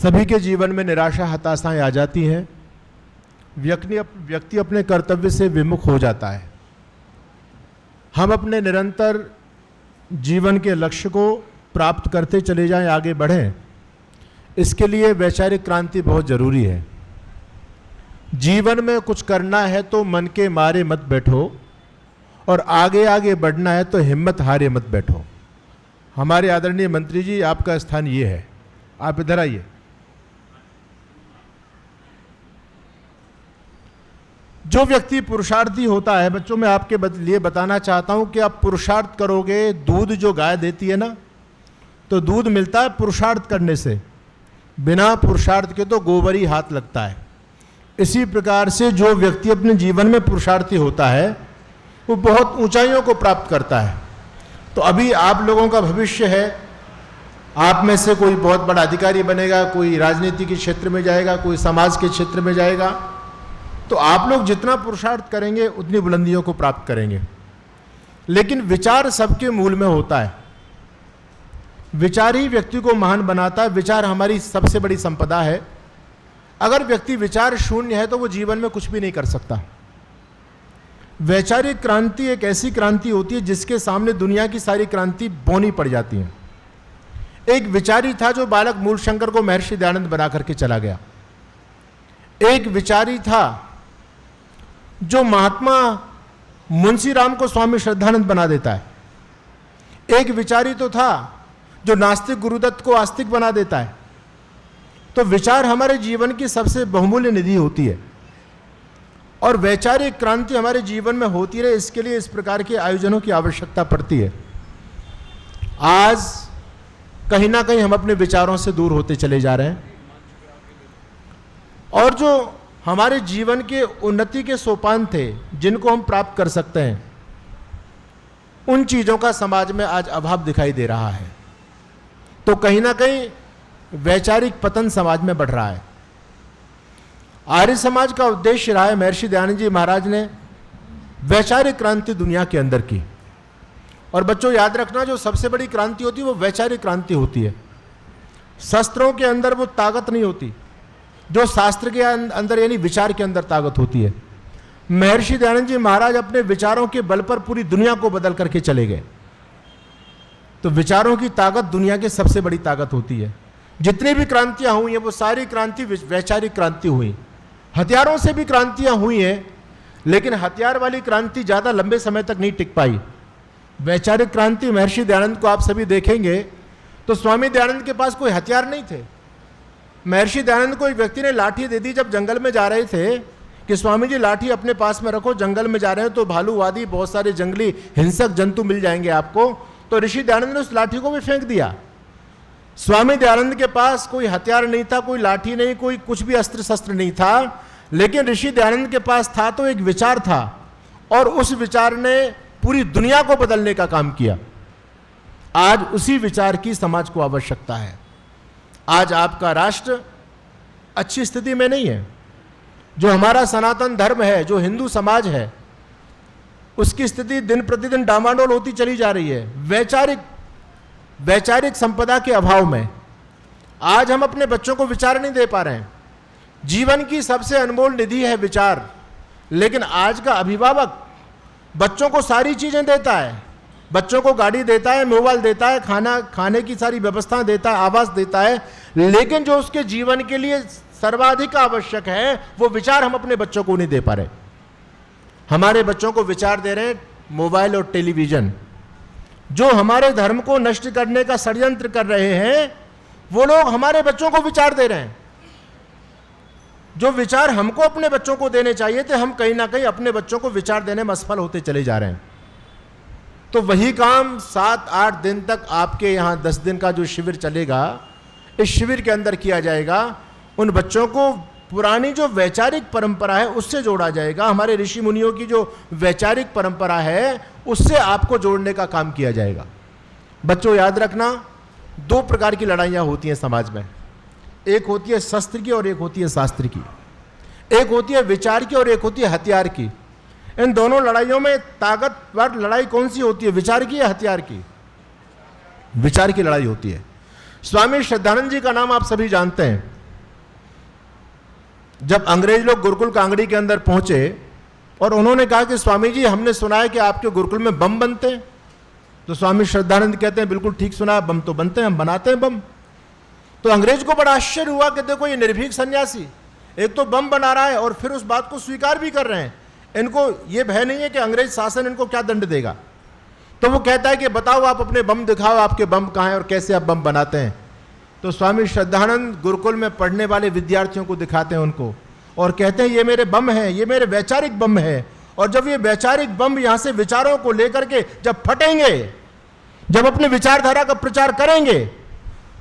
सभी के जीवन में निराशा हताशाएं आ जाती हैं। व्यक्ति अपने कर्तव्य से विमुख हो जाता है। हम अपने निरंतर जीवन के लक्ष्य को प्राप्त करते चले जाएं, आगे बढ़ें, इसके लिए वैचारिक क्रांति बहुत ज़रूरी है। जीवन में कुछ करना है तो मन के मारे मत बैठो, और आगे आगे बढ़ना है तो हिम्मत हारे मत बैठो। हमारे आदरणीय मंत्री जी, आपका स्थान ये है, आप इधर आइए। जो व्यक्ति पुरुषार्थी होता है, बच्चों मैं आपके लिए बताना चाहता हूं कि आप पुरुषार्थ करोगे, दूध जो गाय देती है ना, तो दूध मिलता है पुरुषार्थ करने से, बिना पुरुषार्थ के तो गोबर ही हाथ लगता है। इसी प्रकार से जो व्यक्ति अपने जीवन में पुरुषार्थी होता है वो बहुत ऊंचाइयों को प्राप्त करता है। तो अभी आप लोगों का भविष्य है, आप में से कोई बहुत बड़ा अधिकारी बनेगा, कोई राजनीति के क्षेत्र में जाएगा, कोई समाज के क्षेत्र में जाएगा। तो आप लोग जितना पुरुषार्थ करेंगे उतनी बुलंदियों को प्राप्त करेंगे। लेकिन विचार सबके मूल में होता है, विचार ही व्यक्ति को महान बनाता है। विचार हमारी सबसे बड़ी संपदा है। अगर व्यक्ति विचार शून्य है तो वो जीवन में कुछ भी नहीं कर सकता। वैचारिक क्रांति एक ऐसी क्रांति होती है जिसके सामने दुनिया की सारी क्रांति बौनी पड़ जाती है। एक विचारी था जो बालक मूलशंकर को महर्षि दयानंद बना करके चला गया। एक विचारी था जो महात्मा मुंशी राम को स्वामी श्रद्धानंद बना देता है। एक विचारी तो था जो नास्तिक गुरुदत्त को आस्तिक बना देता है। तो विचार हमारे जीवन की सबसे बहुमूल्य निधि होती है, और वैचारिक क्रांति हमारे जीवन में होती रहे, इसके लिए इस प्रकार के आयोजनों की आवश्यकता पड़ती है। आज कहीं ना कहीं हम अपने विचारों से दूर होते चले जा रहे हैं, और जो हमारे जीवन के उन्नति के सोपान थे जिनको हम प्राप्त कर सकते हैं, उन चीज़ों का समाज में आज अभाव दिखाई दे रहा है। तो कहीं ना कहीं वैचारिक पतन समाज में बढ़ रहा है। आर्य समाज का उद्देश्य रहा है, महर्षि दयानंद जी महाराज ने वैचारिक क्रांति दुनिया के अंदर की। और बच्चों याद रखना, जो सबसे बड़ी क्रांति होती है वो वैचारिक क्रांति होती है। शस्त्रों के अंदर वो ताकत नहीं होती जो शास्त्र के अंदर यानी विचार के अंदर ताकत होती है। महर्षि दयानंद जी महाराज अपने विचारों के बल पर पूरी दुनिया को बदल करके चले गए। तो विचारों की ताकत दुनिया की सबसे बड़ी ताकत होती है। जितनी भी क्रांतियां हुई हैं वो सारी क्रांति वैचारिक क्रांति हुई। हथियारों से भी क्रांतियां हुई हैं, लेकिन हथियार वाली क्रांति ज़्यादा लंबे समय तक नहीं टिक पाई। वैचारिक क्रांति महर्षि दयानंद को आप सभी देखेंगे तो स्वामी दयानंद के पास कोई हथियार नहीं थे। महर्षि दयानंद को एक व्यक्ति ने लाठी दे दी जब जंगल में जा रहे थे कि स्वामी जी लाठी अपने पास में रखो, जंगल में जा रहे हैं तो भालूवादी बहुत सारे जंगली हिंसक जंतु मिल जाएंगे आपको। तो ऋषि दयानंद ने उस लाठी को भी फेंक दिया। स्वामी दयानंद के पास कोई हथियार नहीं था, कोई लाठी नहीं, कोई कुछ भी अस्त्र शस्त्र नहीं था, लेकिन ऋषि दयानंद के पास था तो एक विचार था, और उस विचार ने पूरी दुनिया को बदलने का काम किया। आज उसी विचार की समाज को आवश्यकता है। आज आपका राष्ट्र अच्छी स्थिति में नहीं है। जो हमारा सनातन धर्म है, जो हिंदू समाज है, उसकी स्थिति दिन प्रतिदिन डामाडोल होती चली जा रही है। वैचारिक संपदा के अभाव में आज हम अपने बच्चों को विचार नहीं दे पा रहे हैं। जीवन की सबसे अनमोल निधि है विचार, लेकिन आज का अभिभावक बच्चों को सारी चीजें देता है। बच्चों को गाड़ी देता है, मोबाइल देता है, खाने की सारी व्यवस्था देता है, आवास देता है, लेकिन जो उसके जीवन के लिए सर्वाधिक आवश्यक है वो विचार हम अपने बच्चों को नहीं दे पा रहे। हमारे बच्चों को विचार दे रहे हैं मोबाइल और टेलीविजन। जो हमारे धर्म को नष्ट करने का षड्यंत्र कर रहे हैं वो लोग हमारे बच्चों को विचार दे रहे हैं। जो विचार हमको अपने बच्चों को देने चाहिए थे, हम कहीं ना कहीं अपने बच्चों को विचार देने में असफल होते चले जा रहे हैं। तो वही काम 7-8 दिन तक आपके यहाँ 10 दिन का जो शिविर चलेगा, इस शिविर के अंदर किया जाएगा। उन बच्चों को पुरानी जो वैचारिक परंपरा है उससे जोड़ा जाएगा। हमारे ऋषि मुनियों की जो वैचारिक परंपरा है उससे आपको जोड़ने का काम किया जाएगा। बच्चों याद रखना, 2 प्रकार की लड़ाइयाँ होती हैं समाज में। एक होती है शस्त्र की और एक होती है शास्त्र की। एक होती है विचार की और एक होती है हथियार की। इन दोनों लड़ाइयों में ताकतवर लड़ाई कौन सी होती है, विचार की या हथियार की? विचार की लड़ाई होती है। स्वामी श्रद्धानंद जी का नाम आप सभी जानते हैं। जब अंग्रेज लोग गुरुकुल कांगड़ी के अंदर पहुंचे और उन्होंने कहा कि स्वामी जी, हमने सुना है कि आपके गुरुकुल में बम बनते हैं। तो स्वामी श्रद्धानंद कहते हैं, बिल्कुल ठीक सुना है, बम तो बनते हैं, हम बनाते हैं बम। तो अंग्रेज को बड़ा आश्चर्य हुआ कि देखो, ये निर्भीक सन्यासी एक तो बम बना रहा है और फिर उस बात को स्वीकार भी कर रहे हैं। इनको ये भय नहीं है कि अंग्रेज शासन इनको क्या दंड देगा। तो वो कहता है कि बताओ, आप अपने बम दिखाओ, आपके बम कहाँ हैं और कैसे आप बम बनाते हैं। तो स्वामी श्रद्धानंद गुरुकुल में पढ़ने वाले विद्यार्थियों को दिखाते हैं उनको और कहते हैं, ये मेरे बम हैं, ये मेरे वैचारिक बम है। और जब ये वैचारिक बम यहाँ से विचारों को लेकर के जब फटेंगे, जब अपने विचारधारा का प्रचार करेंगे,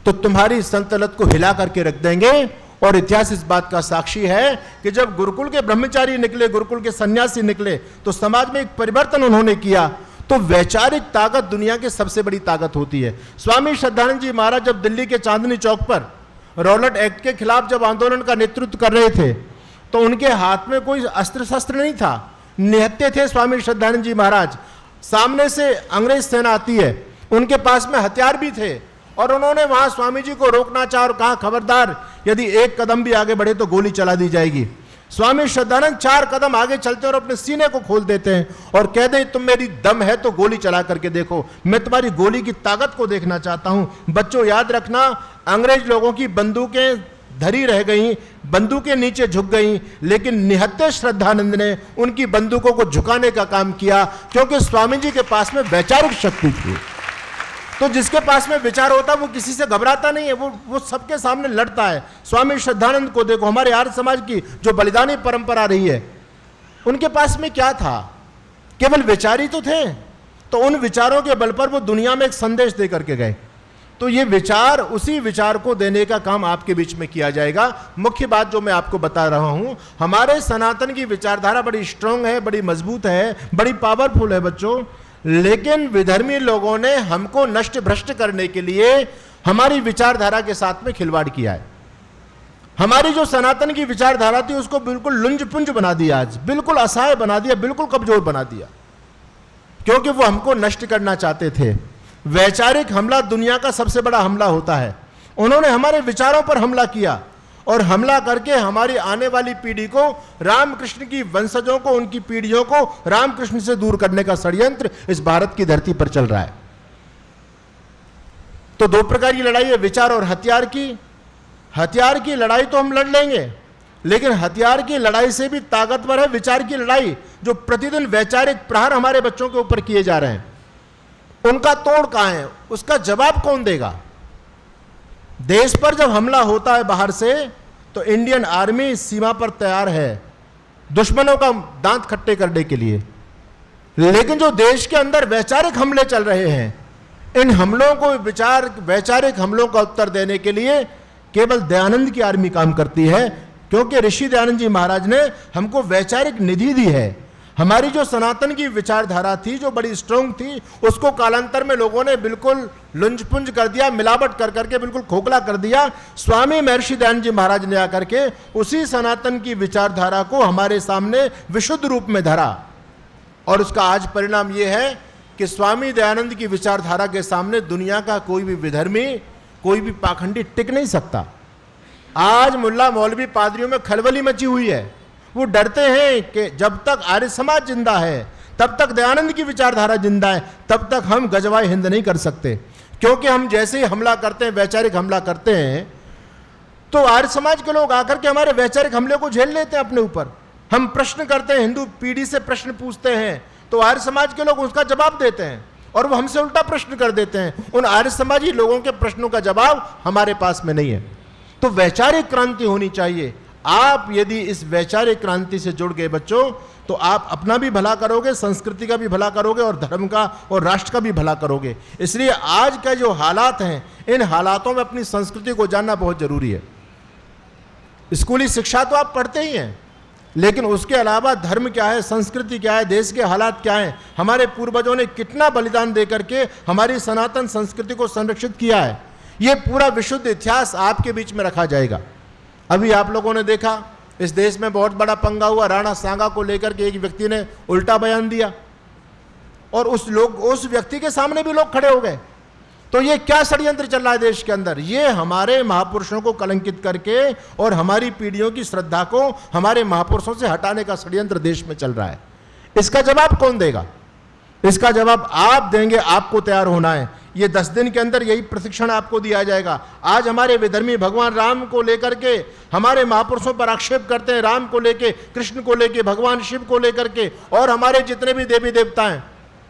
तो तुम्हारी संतलत को हिला करके रख देंगे। और इतिहास इस बात का साक्षी है कि जब गुरुकुल के ब्रह्मचारी निकले, गुरुकुल के सन्यासी निकले, तो समाज में एक परिवर्तन उन्होंने किया। तो वैचारिक ताकत दुनिया की सबसे बड़ी ताकत होती है। स्वामी श्रद्धानंद जी महाराज जब दिल्ली के चांदनी चौक पर रॉलेट एक्ट के खिलाफ जब आंदोलन का नेतृत्व कर रहे थे, तो उनके हाथ में कोई अस्त्र शस्त्र नहीं था, निहत्थे थे स्वामी श्रद्धानंद जी महाराज। सामने से अंग्रेज सेना आती है, उनके पास में हथियार भी थे और उन्होंने वहां स्वामी जी को रोकना चाहा और कहा, खबरदार, यदि एक कदम भी आगे बढ़े तो गोली चला दी जाएगी। स्वामी श्रद्धानंद 4 कदम आगे चलते और अपने सीने को खोल देते हैं और कहते हैं, तुम मेरी दम है तो गोली चला करके देखो, मैं तुम्हारी गोली की ताकत को देखना चाहता हूं। बच्चों, याद रखना, अंग्रेज लोगों की बंदूकें धरी रह गई, बंदूकें नीचे झुक गई, लेकिन निहत्थे श्रद्धानंद ने उनकी बंदूकों को झुकाने का काम किया, क्योंकि स्वामी जी के पास में वैचारिक शक्ति थी। तो जिसके पास में विचार होता है वो किसी से घबराता नहीं है, वो सबके सामने लड़ता है। स्वामी श्रद्धानंद को देखो, हमारे आर्य समाज की जो बलिदानी परंपरा रही है, उनके पास में क्या था? केवल विचार ही तो थे। तो उन विचारों के बल पर वो दुनिया में एक संदेश दे करके गए। तो ये विचार, उसी विचार को देने का काम आपके बीच में किया जाएगा। मुख्य बात जो मैं आपको बता रहा हूं, हमारे सनातन की विचारधारा बड़ी स्ट्रांग है, बड़ी मजबूत है, बड़ी पावरफुल है बच्चों। लेकिन विधर्मी लोगों ने हमको नष्ट भ्रष्ट करने के लिए हमारी विचारधारा के साथ में खिलवाड़ किया है। हमारी जो सनातन की विचारधारा थी उसको बिल्कुल लुंज पुंज बना दिया, आज बिल्कुल असहाय बना दिया, बिल्कुल कमजोर बना दिया, क्योंकि वो हमको नष्ट करना चाहते थे। वैचारिक हमला दुनिया का सबसे बड़ा हमला होता है। उन्होंने हमारे विचारों पर हमला किया और हमला करके हमारी आने वाली पीढ़ी को, रामकृष्ण की वंशजों को, उनकी पीढ़ियों को रामकृष्ण से दूर करने का षड्यंत्र इस भारत की धरती पर चल रहा है। तो 2 प्रकार की लड़ाई है, विचार और हथियार की। हथियार की लड़ाई तो हम लड़ लेंगे, लेकिन हथियार की लड़ाई से भी ताकतवर है विचार की लड़ाई, जो प्रतिदिन वैचारिक प्रहार हमारे बच्चों के ऊपर किए जा रहे हैं। उनका तोड़ कहां है? उसका जवाब कौन देगा? देश पर जब हमला होता है बाहर से, तो इंडियन आर्मी सीमा पर तैयार है दुश्मनों का दांत खट्टे करने के लिए। लेकिन जो देश के अंदर वैचारिक हमले चल रहे हैं, इन हमलों को वैचारिक हमलों का उत्तर देने के लिए केवल दयानंद की आर्मी काम करती है, क्योंकि ऋषि दयानंद जी महाराज ने हमको वैचारिक निधि दी है। हमारी जो सनातन की विचारधारा थी, जो बड़ी स्ट्रांग थी, उसको कालांतर में लोगों ने बिल्कुल लुंज-पुंज कर दिया, मिलावट कर करके बिल्कुल खोखला कर दिया। स्वामी महर्षि दयानंद जी महाराज ने आकर के उसी सनातन की विचारधारा को हमारे सामने विशुद्ध रूप में धरा, और उसका आज परिणाम यह है कि स्वामी दयानंद की विचारधारा के सामने दुनिया का कोई भी विधर्मी, कोई भी पाखंडी टिक नहीं सकता। आज मुल्ला मौलवी पादरियों में खलबली मची हुई है। वो डरते हैं कि जब तक आर्य समाज जिंदा है, तब तक दयानंद की विचारधारा जिंदा है, तब तक हम गजवाए हिंद नहीं कर सकते। क्योंकि हम जैसे ही हमला करते हैं, वैचारिक हमला करते हैं, तो आर्य समाज के लोग आकर के हमारे वैचारिक हमले को झेल लेते हैं अपने ऊपर। हम प्रश्न करते हैं, हिंदू पीढ़ी से प्रश्न पूछते हैं, तो आर्य समाज के लोग उसका जवाब देते हैं और वो हमसे उल्टा प्रश्न कर देते हैं। उन आर्य समाजी लोगों के प्रश्नों का जवाब हमारे पास में नहीं है। तो वैचारिक क्रांति होनी चाहिए। आप यदि इस वैचारिक क्रांति से जुड़ गए बच्चों, तो आप अपना भी भला करोगे, संस्कृति का भी भला करोगे और धर्म का और राष्ट्र का भी भला करोगे। इसलिए आज का जो हालात हैं, इन हालातों में अपनी संस्कृति को जानना बहुत जरूरी है। स्कूली शिक्षा तो आप पढ़ते ही हैं, लेकिन उसके अलावा धर्म क्या है, संस्कृति क्या है, देश के हालात क्या हैं, हमारे पूर्वजों ने कितना बलिदान दे करके हमारी सनातन संस्कृति को संरक्षित किया है, ये पूरा विशुद्ध इतिहास आपके बीच में रखा जाएगा। अभी आप लोगों ने देखा, इस देश में बहुत बड़ा पंगा हुआ, राणा सांगा को लेकर के एक व्यक्ति ने उल्टा बयान दिया और उस व्यक्ति के सामने भी लोग खड़े हो गए। तो ये क्या षड्यंत्र चल रहा है देश के अंदर? ये हमारे महापुरुषों को कलंकित करके और हमारी पीढ़ियों की श्रद्धा को हमारे महापुरुषों से हटाने का षड्यंत्र देश में चल रहा है। इसका जवाब कौन देगा? इसका जवाब आप देंगे। आपको तैयार होना है। ये 10 दिन के अंदर यही प्रशिक्षण आपको दिया जाएगा। आज हमारे विधर्मी भगवान राम को लेकर के हमारे महापुरुषों पर आक्षेप करते हैं, राम को लेके, कृष्ण को लेके, भगवान शिव को लेकर के, और हमारे जितने भी देवी देवता हैं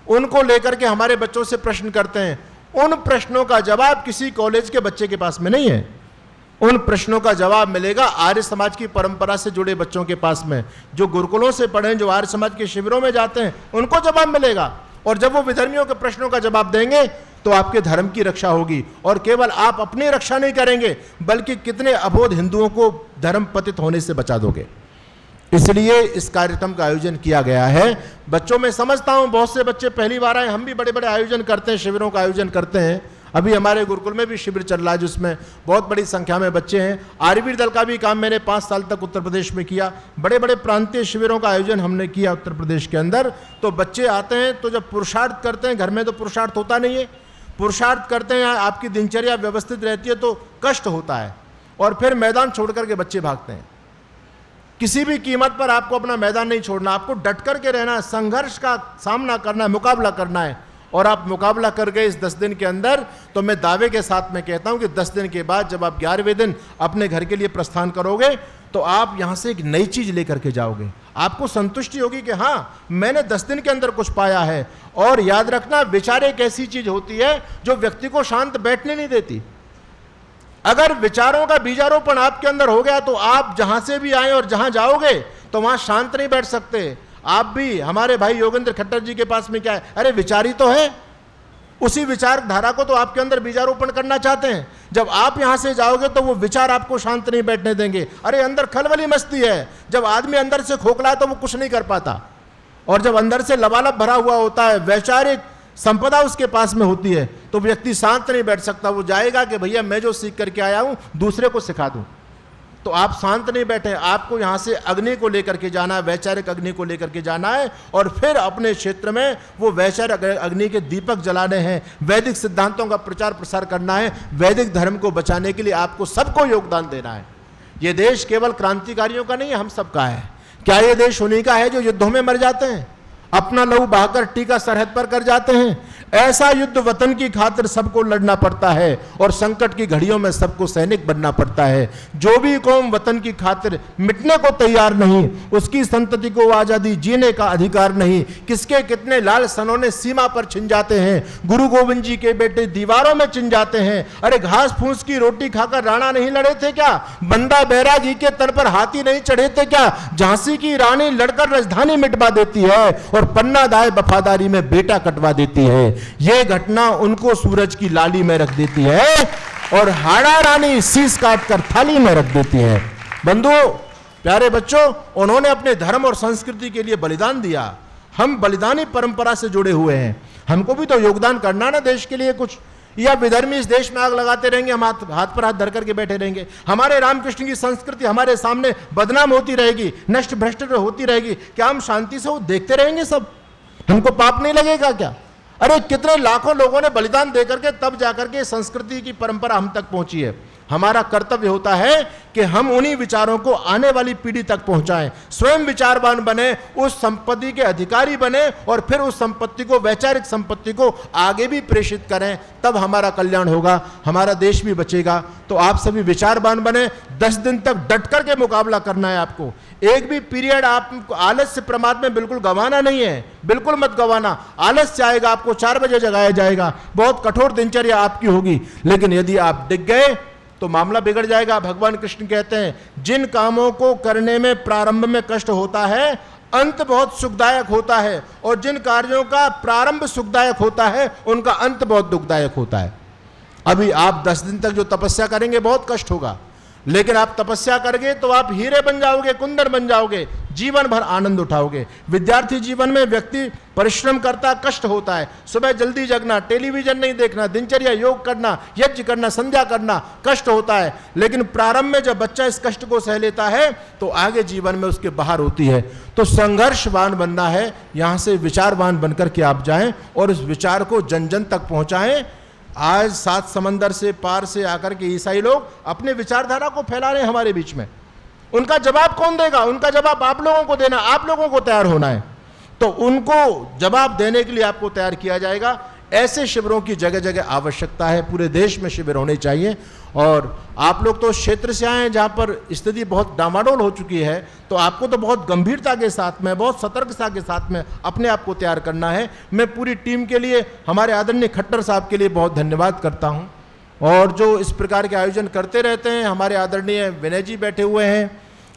उनको लेकर के हमारे बच्चों से प्रश्न करते हैं। उन प्रश्नों का जवाब किसी कॉलेज के बच्चे के पास में नहीं है। उन प्रश्नों का जवाब मिलेगा आर्य समाज की परंपरा से जुड़े बच्चों के पास में, जो गुरुकुलों से पढ़े, जो आर्य समाज के शिविरों में जाते हैं, उनको जवाब मिलेगा। और जब वो विधर्मियों के प्रश्नों का जवाब देंगे तो आपके धर्म की रक्षा होगी। और केवल आप अपनी रक्षा नहीं करेंगे, बल्कि कितने अबोध हिंदुओं को धर्म पतित होने से बचा दोगे। इसलिए इस कार्यक्रम का आयोजन किया गया है। बच्चों में समझता हूं बहुत से बच्चे पहली बार आए। हम भी बड़े बड़े आयोजन करते हैं, शिविरों का आयोजन करते हैं। अभी हमारे गुरुकुल में भी शिविर चल रहा है जिसमें बहुत बड़ी संख्या में बच्चे हैं। आर्यवीर दल का भी काम मैंने 5 साल तक उत्तर प्रदेश में किया। बड़े बड़े प्रांतीय शिविरों का आयोजन हमने किया उत्तर प्रदेश के अंदर। तो बच्चे आते हैं तो जब पुरुषार्थ करते हैं, घर में तो पुरुषार्थ होता नहीं है, पुरुषार्थ करते हैं, आपकी दिनचर्या व्यवस्थित रहती है तो कष्ट होता है, और फिर मैदान छोड़ करके बच्चे भागते हैं। किसी भी कीमत पर आपको अपना मैदान नहीं छोड़ना, आपको डट करके रहना है, संघर्ष का सामना करना है, मुकाबला करना है। और आप मुकाबला कर गए इस 10 दिन के अंदर, तो मैं दावे के साथ में कहता हूं कि 10 दिन के बाद जब आप 11वें दिन अपने घर के लिए प्रस्थान करोगे तो आप यहां से एक नई चीज लेकर के जाओगे। आपको संतुष्टि होगी कि हां, मैंने 10 दिन के अंदर कुछ पाया है। और याद रखना, विचार एक ऐसी चीज होती है जो व्यक्ति को शांत बैठने नहीं देती। अगर विचारों का बीजारोपण आपके अंदर हो गया तो आप जहां से भी आए और जहां जाओगे तो वहां शांत नहीं बैठ सकते। आप भी, हमारे भाई योगेंद्र खट्टर जी के पास में क्या है? अरे विचार ही तो है। उसी विचारधारा को तो आपके अंदर बीजारोपण करना चाहते हैं। जब आप यहां से जाओगे तो वो विचार आपको शांत नहीं बैठने देंगे। अरे अंदर खलबली मस्ती है। जब आदमी अंदर से खोखला है तो वो कुछ नहीं कर पाता, और जब अंदर से लबालब भरा हुआ होता है, वैचारिक संपदा उसके पास में होती है, तो व्यक्ति शांत नहीं बैठ सकता। वो जाएगा कि भैया मैं जो सीख करके आया हूं दूसरे को सिखा दूं। तो आप शांत नहीं बैठे, आपको यहां से अग्नि को लेकर के जाना है, वैचारिक अग्नि को लेकर के जाना है, और फिर अपने क्षेत्र में वो वैचारिक अग्नि के दीपक जलाने हैं। वैदिक सिद्धांतों का प्रचार प्रसार करना है। वैदिक धर्म को बचाने के लिए आपको सबको योगदान देना है। ये देश केवल क्रांतिकारियों का नहीं है, हम सबका है। क्या ये देश उन्हीं का है जो युद्धों में मर जाते हैं, अपना लहू बहाकर टीका सरहद पर कर जाते हैं? ऐसा युद्ध वतन की खातिर सबको लड़ना पड़ता है, और संकट की घड़ियों में सबको सैनिक बनना पड़ता है। जो भी कौम वतन की खातिर मिटने को तैयार नहीं, उसकी संतति को आजादी जीने का अधिकार नहीं। किसके कितने लाल सनों ने सीमा पर छिन जाते हैं, गुरु गोविंद जी के बेटे दीवारों में चिन जाते हैं। अरे घास फूस की रोटी खाकर राणा नहीं लड़े थे क्या? बंदा बैरागी के तन पर हाथी नहीं चढ़े थे क्या? झांसी की रानी लड़कर राजधानी मिटवा देती है, और पन्ना दाए वफादारी में बेटा कटवा देती है। यह घटना उनको सूरज की लाली में रख देती है, और हाड़ा रानी शीश काटकर थाली में रख देती है। बंधु, प्यारे बच्चों, उन्होंने अपने धर्म और संस्कृति के लिए बलिदान दिया। हम बलिदानी परंपरा से जुड़े हुए हैं, हमको भी तो योगदान करना ना देश के लिए कुछ। या विधर्मी इस देश में आग लगाते रहेंगे, हम हाथ पर हाथ धर करके बैठे रहेंगे? हमारे रामकृष्ण की संस्कृति हमारे सामने बदनाम होती रहेगी, नष्ट भ्रष्ट होती रहेगी। क्या हम शांति से वो देखते रहेंगे? सब हमको पाप नहीं लगेगा क्या? अरे कितने लाखों लोगों ने बलिदान देकर के तब जाकर के संस्कृति की परंपरा हम तक पहुंची है। हमारा कर्तव्य होता है कि हम उन्हीं विचारों को आने वाली पीढ़ी तक पहुंचाएं, स्वयं विचारवान बने, उस संपत्ति के अधिकारी बने, और फिर उस संपत्ति को, वैचारिक संपत्ति को आगे भी प्रेषित करें। तब हमारा कल्याण होगा, हमारा देश भी बचेगा। तो आप सभी विचारवान बने। 10 दिन तक डट करके मुकाबला करना है आपको। एक भी पीरियड आप आलस्य प्रमाद में बिल्कुल गंवाना नहीं है, बिल्कुल मत गंवाना। आलस्य आएगा, आपको 4 बजे जगाया जाएगा, बहुत कठोर दिनचर्या आपकी होगी, लेकिन यदि आप डिग गए तो मामला बिगड़ जाएगा। भगवान कृष्ण कहते हैं, जिन कामों को करने में प्रारंभ में कष्ट होता है, अंत बहुत सुखदायक होता है, और जिन कार्यों का प्रारंभ सुखदायक होता है, उनका अंत बहुत दुखदायक होता है। अभी आप 10 दिन तक जो तपस्या करेंगे बहुत कष्ट होगा, लेकिन आप तपस्या करेंगे तो आप हीरे बन जाओगे, कुंदन बन जाओगे, जीवन भर आनंद उठाओगे। विद्यार्थी जीवन में व्यक्ति परिश्रम करता, कष्ट होता है। सुबह जल्दी जगना, टेलीविजन नहीं देखना, दिनचर्या, योग करना, यज्ञ करना, संध्या करना, कष्ट होता है। लेकिन प्रारंभ में जब बच्चा इस कष्ट को सह लेता है तो आगे जीवन में उसके बाहर होती है। तो संघर्षवान बनना है, यहां से विचारवान बनकर के आप जाएं और इस विचार को जन जन तक पहुंचाएं। आज 7 समंदर से पार से आकर के ईसाई लोग अपने विचारधारा को फैला रहे हैं हमारे बीच में। उनका जवाब कौन देगा? उनका जवाब आप लोगों को देना, आप लोगों को तैयार होना है। तो उनको जवाब देने के लिए आपको तैयार किया जाएगा। ऐसे शिविरों की जगह जगह आवश्यकता है, पूरे देश में शिविर होने चाहिए। और आप लोग तो उस क्षेत्र से आए हैं जहाँ पर स्थिति बहुत डामाडोल हो चुकी है, तो आपको तो बहुत गंभीरता के साथ में, बहुत सतर्कता के साथ में अपने आप को तैयार करना है। मैं पूरी टीम के लिए, हमारे आदरणीय खट्टर साहब के लिए बहुत धन्यवाद करता हूँ, और जो इस प्रकार के आयोजन करते रहते हैं। हमारे आदरणीय विनय जी बैठे हुए हैं,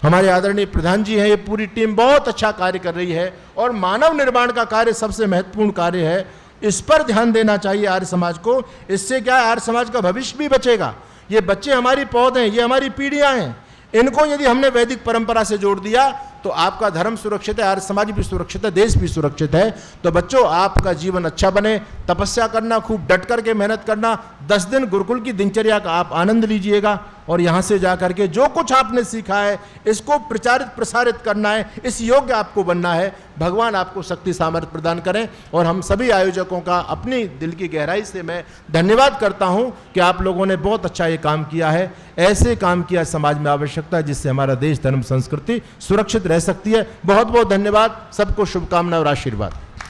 हमारे आदरणीय प्रधान जी हैं, ये पूरी टीम बहुत अच्छा कार्य कर रही है। और मानव निर्माण का कार्य सबसे महत्वपूर्ण कार्य है, इस पर ध्यान देना चाहिए आर्य समाज को। इससे क्या है, आर्य समाज का भविष्य भी बचेगा। ये बच्चे हमारी पौध हैं, ये हमारी पीढ़ियां हैं। इनको यदि हमने वैदिक परंपरा से जोड़ दिया तो आपका धर्म सुरक्षित है, आर्य समाज भी सुरक्षित है, देश भी सुरक्षित है। तो बच्चों, आपका जीवन अच्छा बने, तपस्या करना, खूब डट करके मेहनत करना। 10 दिन गुरुकुल की दिनचर्या का आप आनंद लीजिएगा, और यहाँ से जाकर के जो कुछ आपने सीखा है इसको प्रचारित प्रसारित करना है, इस योग्य आपको बनना है। भगवान आपको शक्ति सामर्थ्य प्रदान करें। और हम सभी आयोजकों का अपनी दिल की गहराई से मैं धन्यवाद करता हूँ कि आप लोगों ने बहुत अच्छा ये काम किया है। ऐसे काम किया समाज में आवश्यकता है, जिससे हमारा देश, धर्म, संस्कृति सुरक्षित रह सकती है। बहुत बहुत धन्यवाद, सबको शुभकामनाएं और आशीर्वाद।